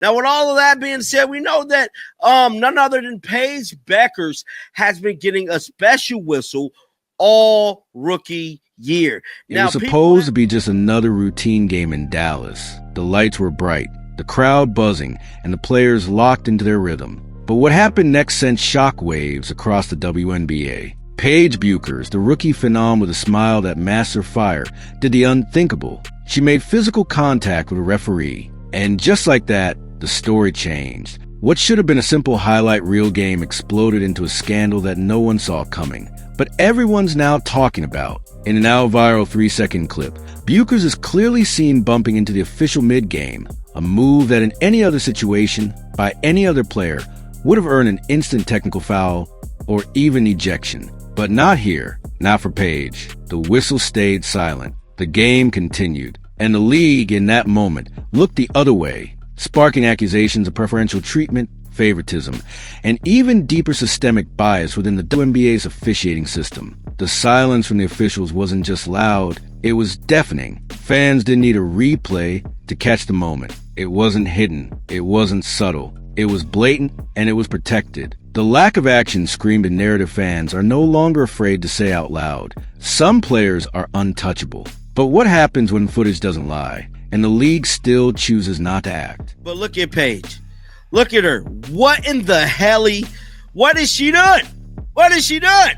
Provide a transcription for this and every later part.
Now, with all of that being said, we know that none other than Paige Bueckers has been getting a special whistle all rookie year. It was supposed to be just another routine game in Dallas. The lights were bright, the crowd buzzing, and the players locked into their rhythm. But what happened next sent shockwaves across the WNBA. Paige Bueckers, the rookie phenom with a smile that masked her fire, did the unthinkable. She made physical contact with a referee. And just like that, the story changed. What should have been a simple highlight reel game exploded into a scandal that no one saw coming. But everyone's now talking about. In a now viral 3-second clip, Bueckers is clearly seen bumping into the official mid-game, a move that in any other situation, by any other player, would have earned an instant technical foul or even ejection. But not here, not for Paige. The whistle stayed silent. The game continued. And the league, in that moment, looked the other way, sparking accusations of preferential treatment, favoritism, and even deeper systemic bias within the WNBA's officiating system. The silence from the officials wasn't just loud, it was deafening. Fans didn't need a replay to catch the moment. It wasn't hidden, it wasn't subtle. It was blatant, and it was protected. The lack of action screamed in narrative fans are no longer afraid to say out loud. Some players are untouchable. But what happens when footage doesn't lie, and the league still chooses not to act? But look at Paige. Look at her. What in the hell? What is she doing? What is she doing?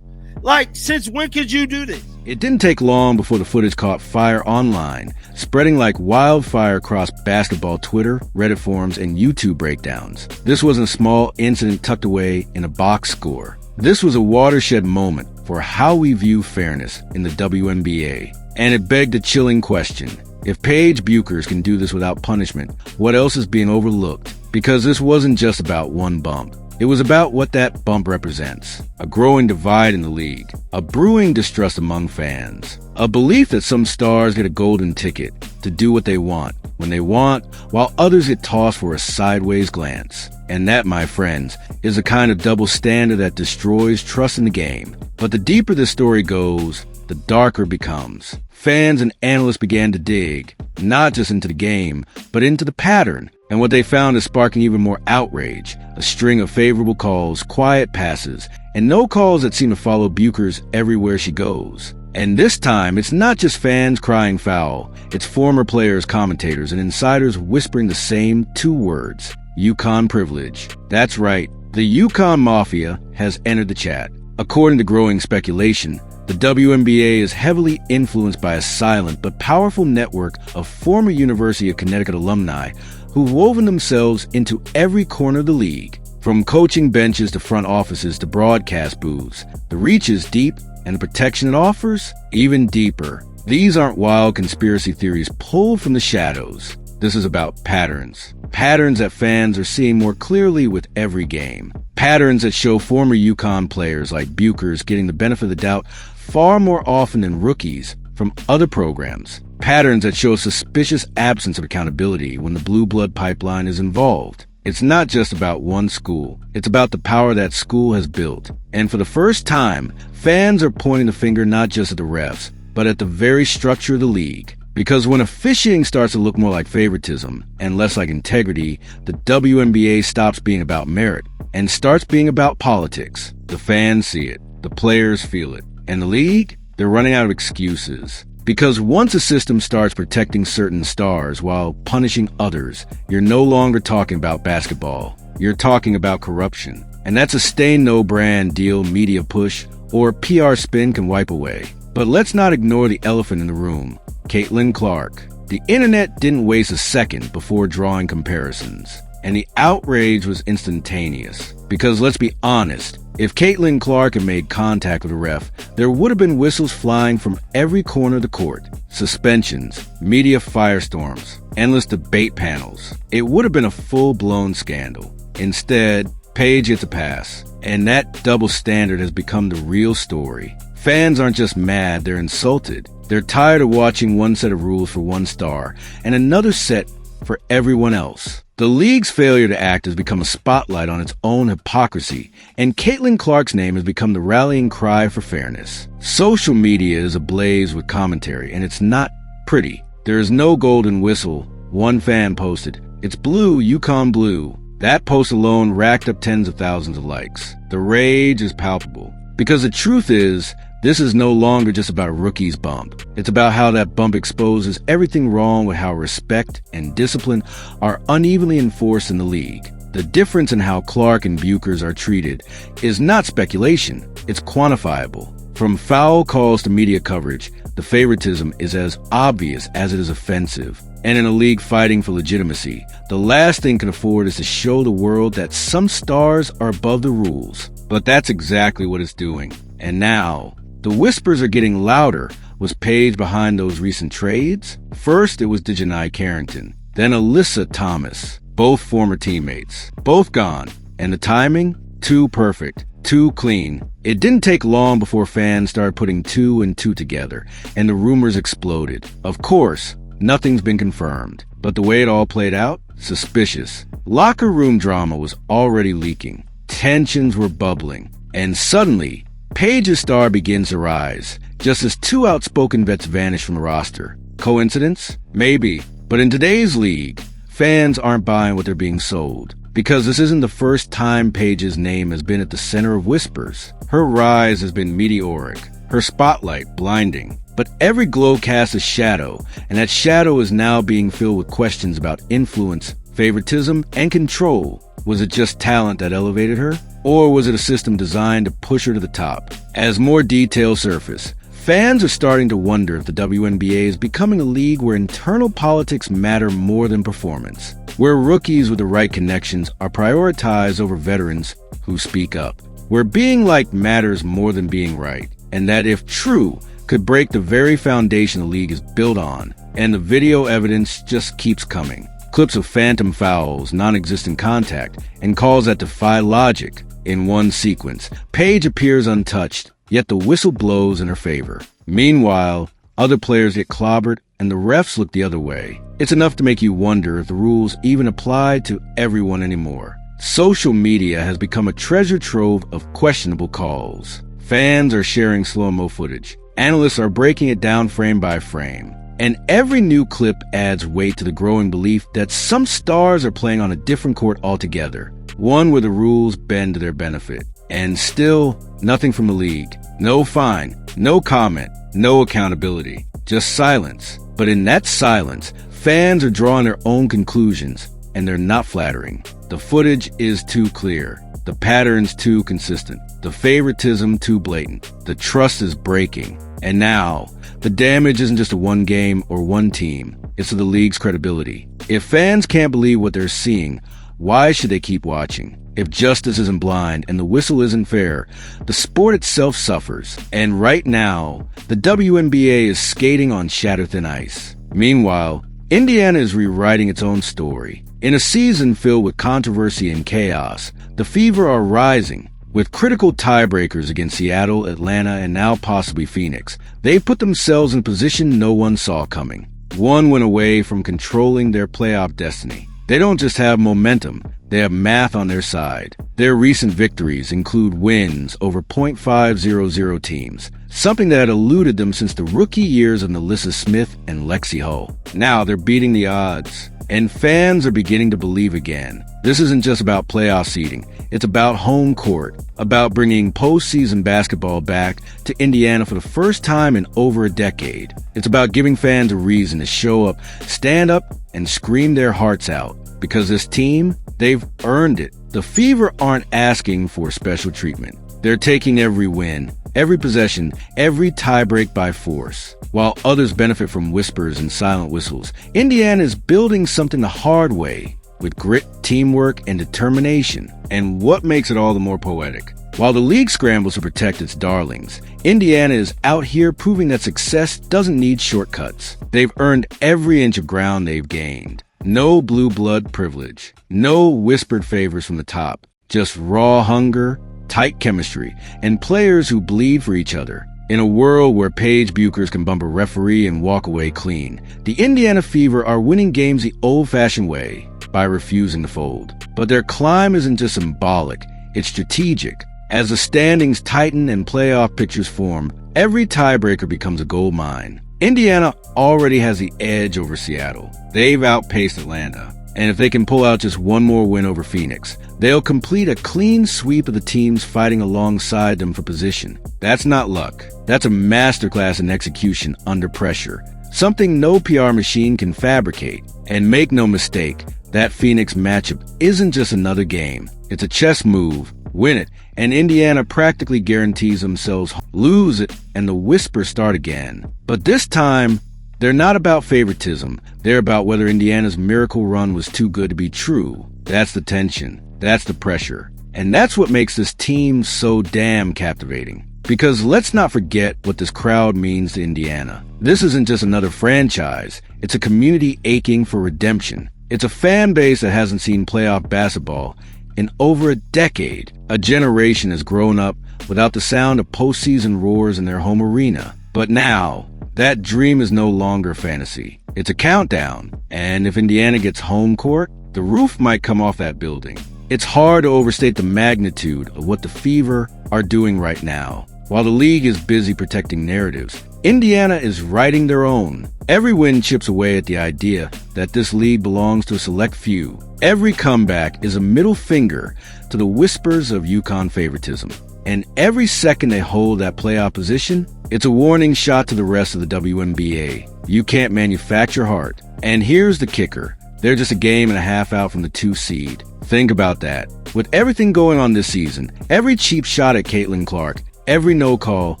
Like, since when could you do this? It didn't take long before the footage caught fire online, spreading like wildfire across basketball Twitter, Reddit forums, and YouTube breakdowns. This wasn't a small incident tucked away in a box score. This was a watershed moment for how we view fairness in the WNBA. And it begged a chilling question. If Paige Bueckers can do this without punishment, what else is being overlooked? Because this wasn't just about one bump. It was about what that bump represents. A growing divide in the league. A brewing distrust among fans. A belief that some stars get a golden ticket to do what they want, when they want, while others get tossed for a sideways glance. And that, my friends, is a kind of double standard that destroys trust in the game. But the deeper the story goes, the darker it becomes. Fans and analysts began to dig, not just into the game, but into the pattern. And what they found is sparking even more outrage. A string of favorable calls, quiet passes, and no calls that seem to follow Bueckers everywhere she goes. And this time, it's not just fans crying foul. It's former players, commentators, and insiders whispering the same two words. Yukon privilege. That's right, the Yukon Mafia has entered the chat. According to growing speculation, the WNBA is heavily influenced by a silent but powerful network of former University of Connecticut alumni who've woven themselves into every corner of the league. From coaching benches to front offices to broadcast booths, the reach is deep and the protection it offers even deeper. These aren't wild conspiracy theories pulled from the shadows. This is about patterns. Patterns that fans are seeing more clearly with every game. Patterns that show former UConn players like Bueckers getting the benefit of the doubt far more often than rookies from other programs. Patterns that show a suspicious absence of accountability when the blue blood pipeline is involved. It's not just about one school. It's about the power that school has built. And for the first time, fans are pointing the finger not just at the refs, but at the very structure of the league. Because when officiating starts to look more like favoritism and less like integrity, the WNBA stops being about merit and starts being about politics. The fans see it. The players feel it. And the league? They're running out of excuses. Because once a system starts protecting certain stars while punishing others, you're no longer talking about basketball. You're talking about corruption. And that's a stay-no-brand deal media push or PR spin can wipe away. But let's not ignore the elephant in the room. Caitlin Clark. The internet didn't waste a second before drawing comparisons. And the outrage was instantaneous. Because let's be honest, if Caitlin Clark had made contact with a ref, there would have been whistles flying from every corner of the court. Suspensions, media firestorms, endless debate panels. It would have been a full-blown scandal. Instead, Paige gets a pass. And that double standard has become the real story. Fans aren't just mad, they're insulted. They're tired of watching one set of rules for one star and another set for everyone else. The league's failure to act has become a spotlight on its own hypocrisy, and Caitlin Clark's name has become the rallying cry for fairness. Social media is ablaze with commentary, and it's not pretty. There is no golden whistle. One fan posted, It's blue, Yukon blue. That post alone racked up tens of thousands of likes. The rage is palpable. Because the truth is, this is no longer just about a rookie's bump. It's about how that bump exposes everything wrong with how respect and discipline are unevenly enforced in the league. The difference in how Clark and Bueckers are treated is not speculation, it's quantifiable. From foul calls to media coverage, the favoritism is as obvious as it is offensive. And in a league fighting for legitimacy, the last thing can afford is to show the world that some stars are above the rules. But that's exactly what it's doing. And now, the whispers are getting louder. Was Paige behind those recent trades? First, it was Dejanai Carrington, then Alyssa Thomas, both former teammates, both gone. And the timing? Too perfect, too clean. It didn't take long before fans started putting two and two together, and the rumors exploded. Of course, nothing's been confirmed, but the way it all played out? Suspicious. Locker room drama was already leaking. Tensions were bubbling. And suddenly, Paige's star begins to rise, just as two outspoken vets vanish from the roster. Coincidence? Maybe. But in today's league, fans aren't buying what they're being sold. Because this isn't the first time Paige's name has been at the center of whispers. Her rise has been meteoric, her spotlight blinding. But every glow casts a shadow, and that shadow is now being filled with questions about influence, favoritism, and control. Was it just talent that elevated her? Or was it a system designed to push her to the top? As more details surface, fans are starting to wonder if the WNBA is becoming a league where internal politics matter more than performance, where rookies with the right connections are prioritized over veterans who speak up, where being liked matters more than being right, and that if true, could break the very foundation the league is built on. And the video evidence just keeps coming. Clips of phantom fouls, non-existent contact, and calls that defy logic. In one sequence, Paige appears untouched, yet the whistle blows in her favor. Meanwhile, other players get clobbered, and the refs look the other way. It's enough to make you wonder if the rules even apply to everyone anymore. Social media has become a treasure trove of questionable calls. Fans are sharing slow-mo footage. Analysts are breaking it down frame by frame. And every new clip adds weight to the growing belief that some stars are playing on a different court altogether, one where the rules bend to their benefit. And still, nothing from the league. No fine, no comment, no accountability, just silence. But in that silence, fans are drawing their own conclusions, and they're not flattering. The footage is too clear. The patterns too consistent. The favoritism too blatant. The trust is breaking. And now, the damage isn't just to one game or one team. It's to the league's credibility. If fans can't believe what they're seeing, why should they keep watching? If justice isn't blind and the whistle isn't fair, the sport itself suffers. And right now, the WNBA is skating on shattered-thin ice. Meanwhile, Indiana is rewriting its own story. In a season filled with controversy and chaos, the Fever are rising. With critical tiebreakers against Seattle, Atlanta, and now possibly Phoenix, they've put themselves in a position no one saw coming. One went away from controlling their playoff destiny. They don't just have momentum, they have math on their side. Their recent victories include wins over .500 teams, something that had eluded them since the rookie years of Nalissa Smith and Lexi Hull. Now they're beating the odds, and fans are beginning to believe again. This isn't just about playoff seeding. It's about home court, about bringing postseason basketball back to Indiana for the first time in over a decade. It's about giving fans a reason to show up, stand up, and scream their hearts out. Because this team, they've earned it. The Fever aren't asking for special treatment. They're taking every win, every possession, every tiebreak by force. While others benefit from whispers and silent whistles, Indiana is building something the hard way, with grit, teamwork, and determination. And what makes it all the more poetic? While the league scrambles to protect its darlings, Indiana is out here proving that success doesn't need shortcuts. They've earned every inch of ground they've gained. No blue blood privilege, no whispered favors from the top, just raw hunger, tight chemistry, and players who bleed for each other. In a world where Paige Bueckers can bump a referee and walk away clean, the Indiana Fever are winning games the old-fashioned way, by refusing to fold. But their climb isn't just symbolic, it's strategic. As the standings tighten and playoff pictures form, every tiebreaker becomes a gold mine. Indiana already has the edge over Seattle. They've outpaced Atlanta. And if they can pull out just one more win over Phoenix, they'll complete a clean sweep of the teams fighting alongside them for position. That's not luck. That's a masterclass in execution under pressure. Something no PR machine can fabricate. And make no mistake, that Phoenix matchup isn't just another game. It's a chess move. Win it, and Indiana practically guarantees themselves. Lose it, and the whispers start again. But this time, they're not about favoritism. They're about whether Indiana's miracle run was too good to be true. That's the tension. That's the pressure. And that's what makes this team so damn captivating. Because let's not forget what this crowd means to Indiana. This isn't just another franchise. It's a community aching for redemption. It's a fan base that hasn't seen playoff basketball in over a decade. A generation has grown up without the sound of postseason roars in their home arena. But now, that dream is no longer fantasy. It's a countdown. And if Indiana gets home court, the roof might come off that building. It's hard to overstate the magnitude of what the Fever are doing right now. While the league is busy protecting narratives, Indiana is writing their own. Every win chips away at the idea that this league belongs to a select few. Every comeback is a middle finger to the whispers of Yukon favoritism. And every second they hold that playoff position, it's a warning shot to the rest of the WNBA. You can't manufacture heart. And here's the kicker. They're just a game and a half out from the 2 seed. Think about that. With everything going on this season, every cheap shot at Caitlin Clark, every no call,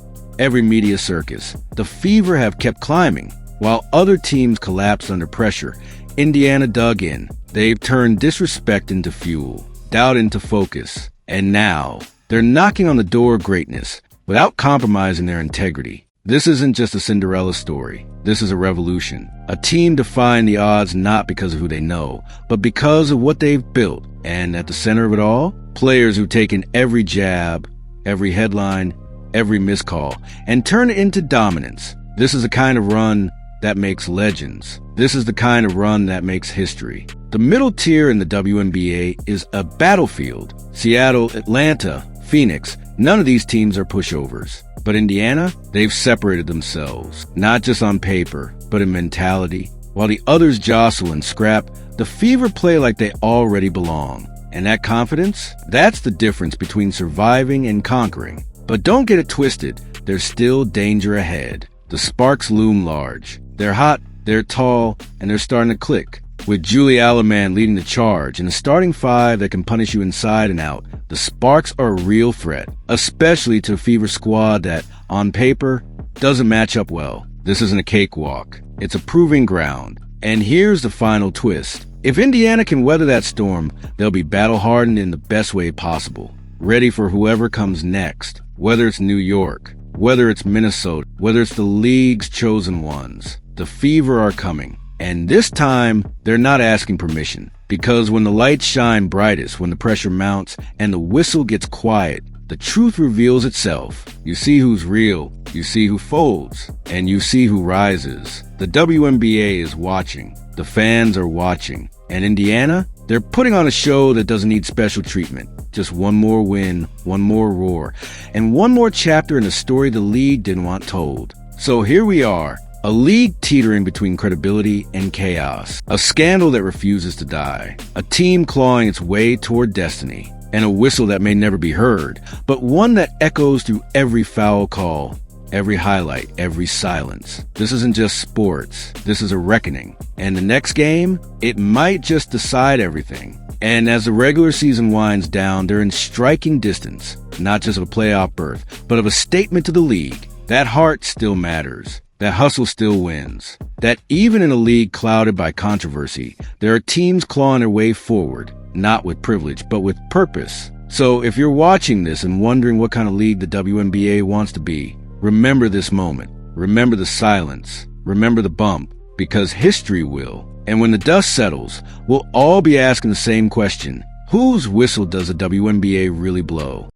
every media circus, the Fever have kept climbing. While other teams collapsed under pressure, Indiana dug in. They've turned disrespect into fuel, doubt into focus, and now they're knocking on the door of greatness without compromising their integrity. This isn't just a Cinderella story. This is a revolution. A team defying the odds not because of who they know, but because of what they've built. And at the center of it all, players who've taken every jab, every headline, every missed call, and turn it into dominance. This is the kind of run that makes legends. This is the kind of run that makes history. The middle tier in the WNBA is a battlefield. Seattle, Atlanta, Phoenix, none of these teams are pushovers. But Indiana, they've separated themselves, not just on paper, but in mentality. While the others jostle and scrap, the Fever play like they already belong. And that confidence, that's the difference between surviving and conquering. But don't get it twisted, there's still danger ahead. The sparks loom large. They're hot, they're tall, and they're starting to click. With Julie Alaman leading the charge and a starting 5 that can punish you inside and out, the sparks are a real threat, especially to a Fever squad that, on paper, doesn't match up well. This isn't a cakewalk. It's a proving ground. And here's the final twist. If Indiana can weather that storm, they'll be battle-hardened in the best way possible, ready for whoever comes next, whether it's New York, whether it's Minnesota, whether it's the league's chosen ones. The Fever are coming. And this time, they're not asking permission. Because when the lights shine brightest, when the pressure mounts, and the whistle gets quiet, the truth reveals itself. You see who's real, you see who folds, and you see who rises. The WNBA is watching. The fans are watching. And Indiana, they're putting on a show that doesn't need special treatment. Just one more win, one more roar, and one more chapter in a story the league didn't want told. So here we are. A league teetering between credibility and chaos. A scandal that refuses to die. A team clawing its way toward destiny. And a whistle that may never be heard, but one that echoes through every foul call, every highlight, every silence. This isn't just sports. This is a reckoning. And the next game, it might just decide everything. And as the regular season winds down, they're in striking distance, not just of a playoff berth, but of a statement to the league. That heart still matters. That hustle still wins. That even in a league clouded by controversy, there are teams clawing their way forward, not with privilege, but with purpose. So if you're watching this and wondering what kind of league the WNBA wants to be, remember this moment. Remember the silence. Remember the bump. Because history will. And when the dust settles, we'll all be asking the same question. Whose whistle does the WNBA really blow?